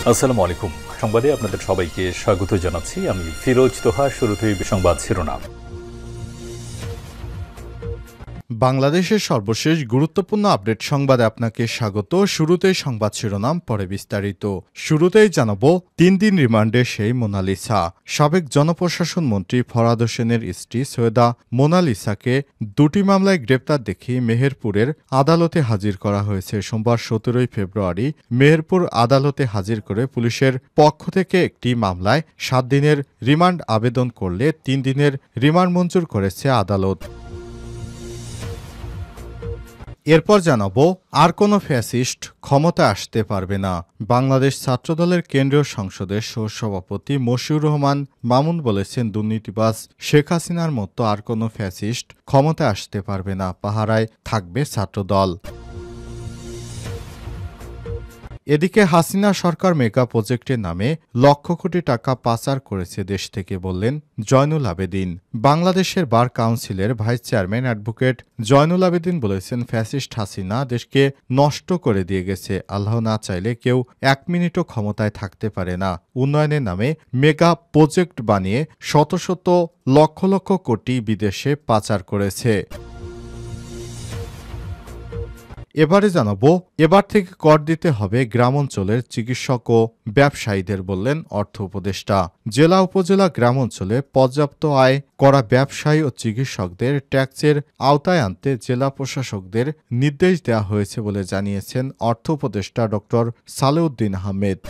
আসসালামু আলাইকুম। সংবাদে আপনাদের সবাইকে স্বাগত জানাচ্ছি। আমি ফিরোজ তোহা। শুরুতেই সংবাদ শিরোনাম। বাংলাদেশের সর্বশেষ গুরুত্বপূর্ণ আপডেট সংবাদে আপনাকে স্বাগত। শুরুতেই সংবাদ শিরোনাম, পরে বিস্তারিত। শুরুতেই জানাবো 3 দিন রিমান্ডে সেই মোনালিসা। সাবেক জনপ্রশাসন মন্ত্রী ফরহাদ হোসেনের স্ত্রী সৈয়দা মোনালিসাকে 2টি মামলায় গ্রেপ্তার দেখিয়ে মেহেরপুরের আদালতে হাজির করা হয়েছে। সোমবার 17 ফেব্রুয়ারি মেহেরপুর আদালতে হাজির করে পুলিশের পক্ষ থেকে একটি মামলায় 7 দিনের রিমান্ড আবেদন করলে 3 দিনের রিমান্ড মঞ্জুর করেছে আদালত। এরপর জানাবো, আর কোনো ফ্যাসিস্ট ক্ষমতা আসতে পারবে না। বাংলাদেশ ছাত্রদলের কেন্দ্রীয় সংসদের সহসভাপতি মশিউর রহমান মামুন বলেছেন, দুর্নীতিবাজ শেখ হাসিনার মতো আর কোনো ফ্যাসিস্ট ক্ষমতা আসতে পারবে না। পাহারায় থাকবে ছাত্রদল। এদিকে হাসিনা সরকার মেগা প্রজেক্টের নামে লক্ষ কোটি টাকা পাচার করেছে দেশ থেকে, বললেন জয়নুল আবেদিন। বাংলাদেশের বার কাউন্সিলের vice chairman advocate Joynul Abedin বলেছেন, ফ্যাসিস্ট হাসিনা দেশকে নষ্ট করে দিয়ে গেছে। আল্লাহ না চাইলে কেউ 1 মিনিটও ক্ষমতায় থাকতে পারে না। উন্নয়নের নামে মেগা প্রজেক্ট বানিয়ে শত শত লক্ষ লক্ষ কোটি বিদেশে পাচার করেছে। এবারে জানাবো, এবার থেকে কর দিতে হবে গ্রাম অঞ্চলের চিকিৎসক ও ব্যবসায়ীদের, বললেন অর্থ উপদেষ্টা। জেলা উপজেলা গ্রাম অঞ্চলে পর্যাপ্ত আয় করা ব্যবসায়ী ও চিকিৎসকদের ট্যাক্সের আওতায় আনতে জেলা প্রশাসকদের নির্দেশ দেওয়া হয়েছে বলে জানিয়েছেন অর্থ উপদেষ্টা ড. সালেউদ্দিন আহমেদ।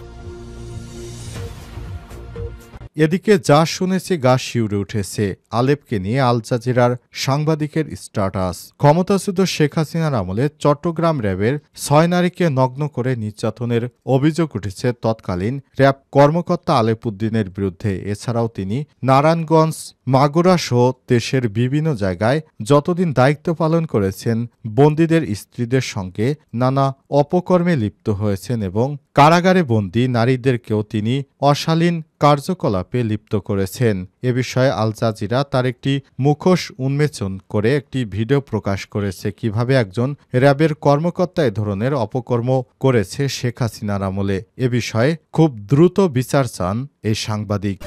এদিকে যা শুনেছি গা শিউরে উঠেছে, আলেপকে নিয়ে আল জাজিরার সাংবাদিকের স্ট্যাটাস। ক্ষমতাচ্যুত শেখ হাসিনার আমলে চট্টগ্রাম র্যাবের 6 নারীকে নগ্ন করে নির্যাতনের অভিযোগ উঠেছে তৎকালীন র্যাব কর্মকর্তা আলেপ উদ্দিনের বিরুদ্ধে। এছাড়াও তিনি নারায়ণগঞ্জ, মাগুরা সহ দেশের বিভিন্ন জায়গায় যতদিন দায়িত্ব পালন করেছেন বন্দীদের স্ত্রীদের সঙ্গে নানা অপকর্মে লিপ্ত হয়েছেন এবং কারাগারে বন্দী নারীদেরকেও তিনি অশালীন কার্যকলাপে লিপ্ত করেছেন। এ বিষয়ে আল জাজিরা তার একটি মুখোশ উন্মোচন করে একটি ভিডিও প্রকাশ করেছে, কিভাবে একজন র্যাবের কর্মকর্তা এ ধরনের অপকর্ম করেছে শেখ হাসিনার আমলে। এ বিষয়ে খুব দ্রুত বিচার চান এই সাংবাদিক।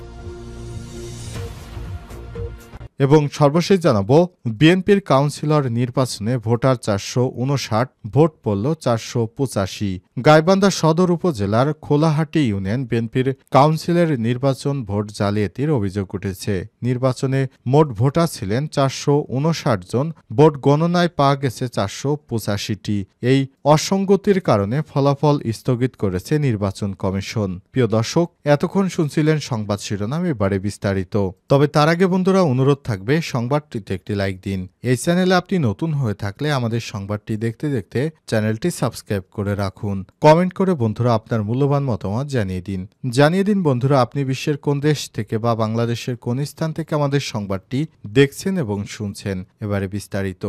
এবং সর্বশেষ জানাবো, বিএনপির কাউন্সিলর নির্বাচনে ভোটার 459, ভোট পড়ল 485। গাইবান্ধা সদর উপজেলার খোলাহাটি ইউনিয়ন বিএনপির কাউন্সিলের নির্বাচন ভোট জালিয়াতির অভিযোগ উঠেছে। নির্বাচনে মোট ভোটার ছিলেন 459 জন, ভোট গণনায় পাওয়া গেছে 485টি। এই অসঙ্গতির কারণে ফলাফল স্থগিত করেছে নির্বাচন কমিশন। প্রিয় দর্শক, এতক্ষণ শুনছিলেন সংবাদ শিরোনাম, এবারে বিস্তারিত। তবে তার আগে বন্ধুরা, অনুরোধ থাকবে সংবাদটিতে একটি লাইক দিন। এই চ্যানেলে আপনি নতুন হয়ে থাকলে আমাদের সংবাদটি দেখতে দেখতে চ্যানেলটি সাবস্ক্রাইব করে রাখুন। কমেন্ট করে বন্ধুরা আপনার মূল্যবান মতামত জানিয়ে দিন বন্ধুরা, আপনি বিশ্বের কোন দেশ থেকে বা বাংলাদেশের কোন স্থান থেকে আমাদের সংবাদটি দেখছেন এবং শুনছেন। এবারে বিস্তারিত।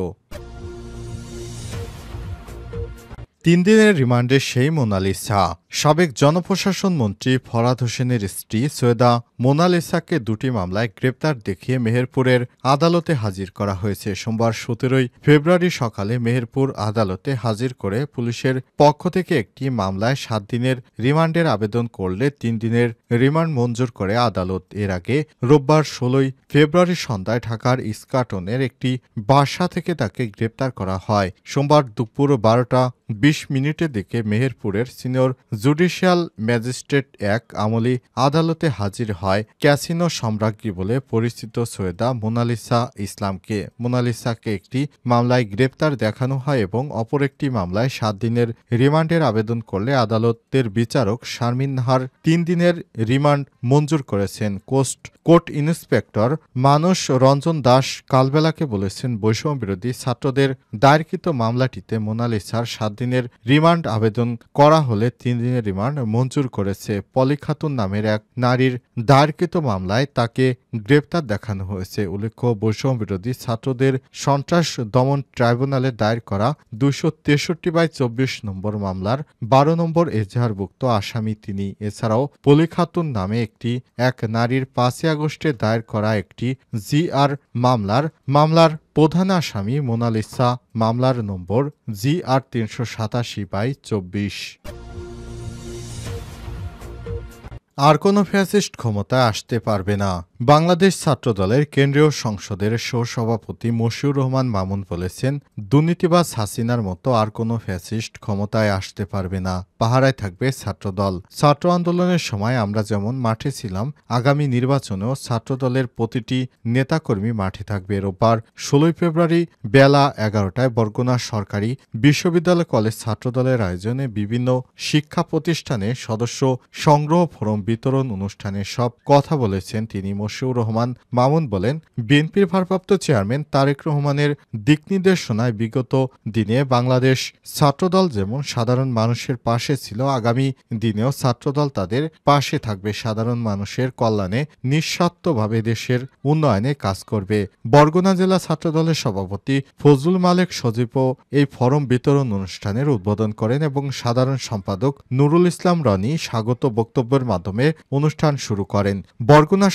3 দিনের রিমান্ডে সেই মোনালিসা। সাবেক জনপ্রশাসন মন্ত্রী ফরহাদ হোসেনের স্ত্রী সৈয়দা মোনালিসাকে 2টি মামলায় গ্রেপ্তার দেখিয়ে মেহেরপুরের আদালতে হাজির করা হয়েছে। সোমবার 17 ফেব্রুয়ারি সকালে মেহেরপুর আদালতে হাজির করে পুলিশের পক্ষ থেকে একটি মামলায় 7 দিনের রিমান্ডের আবেদন করলে 3 দিনের রিমান্ড মঞ্জুর করে আদালত। এর আগে রোববার 16 ফেব্রুয়ারি সন্ধ্যায় ঢাকার ইস্কাটনের একটি বাসা থেকে তাকে গ্রেপ্তার করা হয়। সোমবার দুপুর 12:20 দিকে মেহেরপুরের সিনিয়র জুডিশিয়াল ম্যাজিস্ট্রেট 1 আমলি আদালতে হাজির হয় ক্যাসিনো সম্রাজ্ঞী বলে পরিচিত সৈয়দা মোনালিসা ইসলামকে। মোনালিসাকে একটি মামলায় গ্রেপ্তার দেখানো হয় এবং অপর একটি মামলায় 7 দিনের রিমান্ডের আবেদন করলে আদালতের বিচারক শারমিন নাহার 3 দিনের রিমান্ড মঞ্জুর করেছেন। কোর্ট ইন্সপেক্টর মানস রঞ্জন দাস কালবেলাকে বলেছেন, বৈষম্য বিরোধী ছাত্রদের দায়েরকৃত মামলাটিতে মোনালিসার 7 দিনের রিমান্ড আবেদন করা হলে 3 দিনের রিমান্ড মঞ্জুর করেছে। পলি খাতুন নামের এক নারীর দায়েরকৃত মামলায় তাকে গ্রেপ্তার দেখানো হয়েছে। উল্লেখ্য, বৈষম্য বিরোধী ছাত্রদের সন্ত্রাস দমন ট্রাইব্যুনালে দায়ের করা 263/24 নম্বর মামলার 12 নম্বর এজাহারভুক্ত আসামি তিনি। এছাড়াও পলি খাতুন নামে এক নারীর 5 আগস্টে দায়ের করা একটি জিআর মামলার প্রধান আসামি মোনালিসা। মামলার নম্বর GR 387/24। আর কোনো ফ্যাসিস্ট ক্ষমতায় আসতে পারবে না। বাংলাদেশ ছাত্রদলের কেন্দ্রীয় সংসদের সহসভাপতি মশিউর রহমান মামুন বলেছেন, দুর্নীতিবাজ হাসিনার মতো আর কোনো ফ্যাসিস্ট ক্ষমতায় আসতে পারবে না। পাহারায় থাকবে ছাত্রদল। ছাত্র আন্দোলনের সময় আমরা যেমন মাঠে ছিলাম, আগামী নির্বাচনেও ছাত্রদলের প্রতিটি নেতাকর্মী মাঠে থাকবে। রোববার ১৬ ফেব্রুয়ারি বেলা ১১টায় বরগুনা সরকারি বিশ্ববিদ্যালয় কলেজ ছাত্রদলের আয়োজনে বিভিন্ন শিক্ষা প্রতিষ্ঠানে সদস্য সংগ্রহ ফরম বিতরণ অনুষ্ঠানে সব কথা বলেছেন তিনি। মশিউর রহমান মামুন বলেন, বিএনপির ভারপ্রাপ্ত চেয়ারম্যান তারেক রহমানের দিকনির্দেশনায় বিগত দিনে বাংলাদেশ ছাত্রদল যেমন সাধারণ মানুষের পাশে ছিল, আগামী দিনেও ছাত্রদল তাদের পাশে থাকবে। সাধারণ মানুষের কল্যাণে নিঃস্বার্থভাবে দেশের উন্নয়নে কাজ করবে। বরগুনা জেলা ছাত্রদলের সভাপতি ফজলুল মালেক সজীবও এই ফরম বিতরণ অনুষ্ঠানের উদ্বোধন করেন এবং সাধারণ সম্পাদক নুরুল ইসলাম রনি স্বাগত বক্তব্যের মাধ্যমে অনুষ্ঠান শুরু করেন। বরগুনা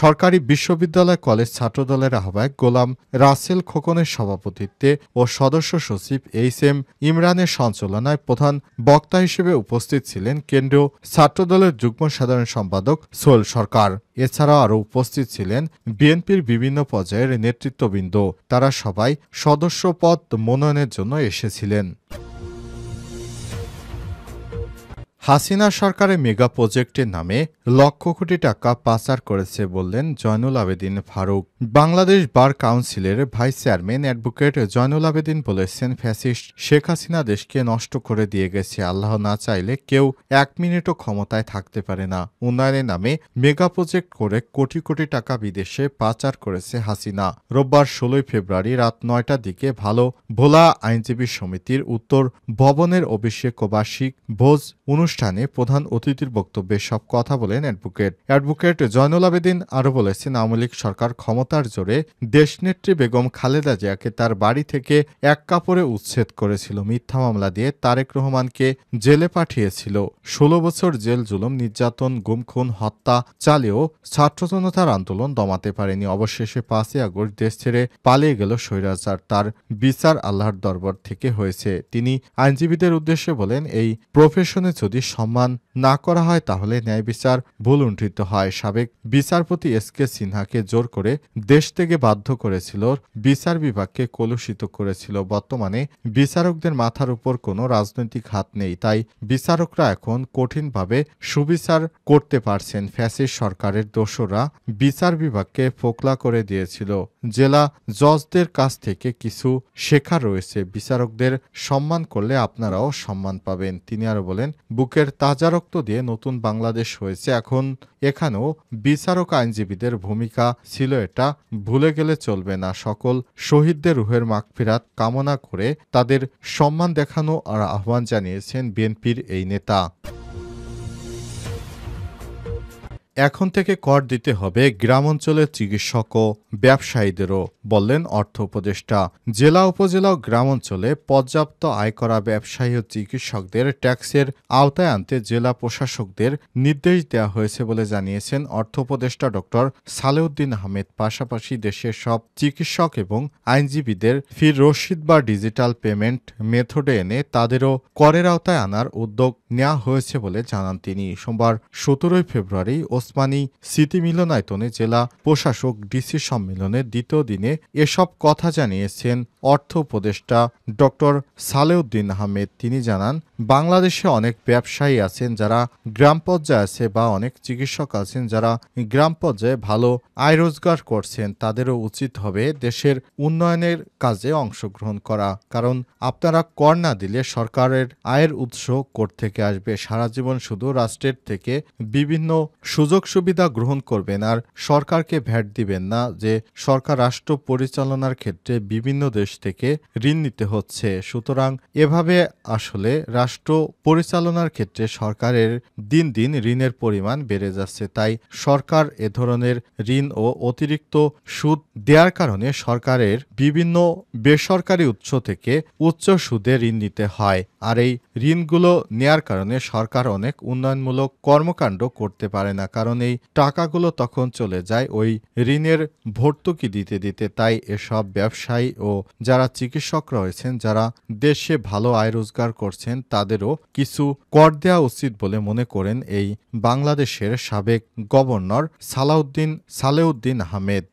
সরকারি বিশ্ববিদ্যালয় কলেজ ছাত্রদলের আহ্বায়ক গোলাম রাসেল খোকনের সভাপতিত্বে ও সদস্য সচিব এইচ.এম. ইমরানের সঞ্চালনায় প্রধান বক্তা হিসেবে উপস্থিত ছিলেন কেন্দ্রীয় ছাত্রদলের যুগ্ম সাধারণ সম্পাদক সোহেল সরকার। এছাড়াও আরও উপস্থিত ছিলেন বিএনপির বিভিন্ন পর্যায়ের নেতৃত্ববৃন্দ। তারা সবাই সদস্য পদ মনোনয়নের জন্য এসেছিলেন। হাসিনা সরকারের মেগা প্রজেক্টের নামে লক্ষ কোটি টাকা পাচার করেছে বললেন জয়নুল আবেদিন ফারুক। বাংলাদেশ বার কাউন্সিলের vice chairman advocate Joynul Abedin বলেছেন, ফ্যাসিস্ট শেখ হাসিনা দেশকে নষ্ট করে দিয়ে গেছে। আল্লাহ না চাইলে কেউ এক মিনিটও ক্ষমতায় থাকতে পারে না। উন্নয়নের নামে মেগা প্রজেক্ট করে কোটি কোটি টাকা বিদেশে পাচার করেছে হাসিনা। রোববার ১৬ ফেব্রুয়ারি রাত ৯টার দিকে ভোলা আইনজীবী সমিতির উত্তর ভবনের অভিষেক ও বার্ষিক ভোজ অনুষ্ঠানে প্রধান অতিথির বক্তব্যে সব কথা বলেন অ্যাডভোকেট জয়নুল আবেদিন। আরও বলেছেন, আওয়ামী লীগ সরকার ক্ষমতার জোরে দেশনেত্রী বেগম খালেদা জিয়াকে তার বাড়ি থেকে এক কাপড়ে উচ্ছেদ করেছিল। মিথ্যা মামলা দিয়ে তারেক রহমানকে জেলে পাঠিয়েছিল। ১৬ বছর জেল জুলুম, নির্যাতন, গুম খুন, হত্যা চালিয়েও ছাত্র জনতার আন্দোলন দমাতে পারেনি। অবশেষে ৫ই আগস্ট দেশ ছেড়ে পালিয়ে গেল স্বৈরাচার। তার বিচার আল্লাহর দরবার থেকে হয়েছে। তিনি আইনজীবীদের উদ্দেশ্যে বলেন, এই প্রফেশনে যদি সম্মান না করা হয় তাহলে ন্যায় বিচার ভুলুণ্ঠিত হয়। সাবেক বিচারপতি এস.কে. সিনহাকে জোর করে দেশ থেকে বাধ্য করেছিল, বিচার বিভাগকে কলুষিত করেছিল। বর্তমানে বিচারকদের মাথার উপর কোনো রাজনৈতিক হাত নেই, তাই বিচারকরা এখন কঠিনভাবে সুবিচার করতে পারছেন। ফ্যাসিস্ট সরকারের দোসররা বিচার বিভাগকে ফোকলা করে দিয়েছিল। জেলা জজদের কাছ থেকে কিছু শেখার রয়েছে। বিচারকদের সম্মান করলে আপনারাও সম্মান পাবেন। তিনি আরো বলেন, বুকের তাজা রক্ত দিয়ে নতুন বাংলাদেশ হয়েছে। এখন এখানেও বিচারক আইনজীবীদের ভূমিকা ছিল, এটা ভুলে গেলে চলবে না। সকল শহীদদের রুহের মাগফিরাত কামনা করে তাদের সম্মান দেখানো আর আহ্বান জানিয়েছেন বিএনপির এই নেতা। এখন থেকে কর দিতে হবে গ্রাম অঞ্চলের চিকিৎসক ও ব্যবসায়ীদেরও, বললেন অর্থ উপদেষ্টা। জেলা উপজেলা ও গ্রাম অঞ্চলে পর্যাপ্ত আয় করা ব্যবসায়ী ও চিকিৎসকদের ট্যাক্সের আওতায় আনতে জেলা প্রশাসকদের নির্দেশ দেওয়া হয়েছে বলে জানিয়েছেন অর্থ উপদেষ্টা ডক্টর সালেউদ্দিন আহমেদ। পাশাপাশি দেশের সব চিকিৎসক এবং আইনজীবীদের ফির রসিদ বা ডিজিটাল পেমেন্ট মেথডে এনে তাদেরও করের আওতায় আনার উদ্যোগ নেওয়া হয়েছে বলে জানান তিনি। সোমবার ১৭ ফেব্রুয়ারি ওসমানী স্মৃতি মিলনায়তনে জেলা প্রশাসক ডিসি সম্মেলনের দ্বিতীয় দিনে এসব কথা জানিয়েছেন অর্থ উপদেষ্টা ডক্টর সালেউদ্দিন আহমেদ। তিনি জানান, বাংলাদেশে অনেক ব্যবসায়ী আছেন যারা গ্রাম পর্যায়ে আছে বা অনেক চিকিৎসক আছেন যারা গ্রাম পর্যায়ে ভালো আয় রোজগার করছেন। তাদেরও উচিত হবে দেশের উন্নয়নের কাজে অংশগ্রহণ করা, কারণ আপনারা কর না দিলে সরকারের আয়ের উৎস কোথা থেকে আসবে? সারা জীবন শুধু রাষ্ট্রের থেকে বিভিন্ন সুযোগ সুবিধা গ্রহণ করবেন আর সরকারকে ভ্যাট দিবেন না, যে সরকার রাষ্ট্র পরিচালনার ক্ষেত্রে বিভিন্ন দেশ থেকে ঋণ নিতে হচ্ছে। সুতরাং এভাবে আসলে রাষ্ট্র পরিচালনার ক্ষেত্রে সরকারের দিন দিন ঋণের পরিমাণ বেড়ে যাচ্ছে। তাই সরকার এ ধরনের ঋণ ও অতিরিক্ত সুদ দেওয়ার কারণে সরকারের বিভিন্ন বেসরকারি উৎস থেকে উচ্চ সুদে ঋণ নিতে হয়। আর এই ঋণগুলো নেয়ার কারণে সরকার অনেক উন্নয়নমূলক কর্মকাণ্ড করতে পারে না। কারণ এই টাকাগুলো তখন চলে যায় ওই ঋণের ভর্তুকি দিতে দিতে। তাই এসব ব্যবসায়ী ও যারা চিকিৎসক রয়েছেন, যারা দেশে ভালো আয় রোজগার করছেন, তাদেরও কিছু কর দেওয়া উচিত বলে মনে করেন এই বাংলাদেশের সাবেক গভর্নর সালেউদ্দিন আহমেদ।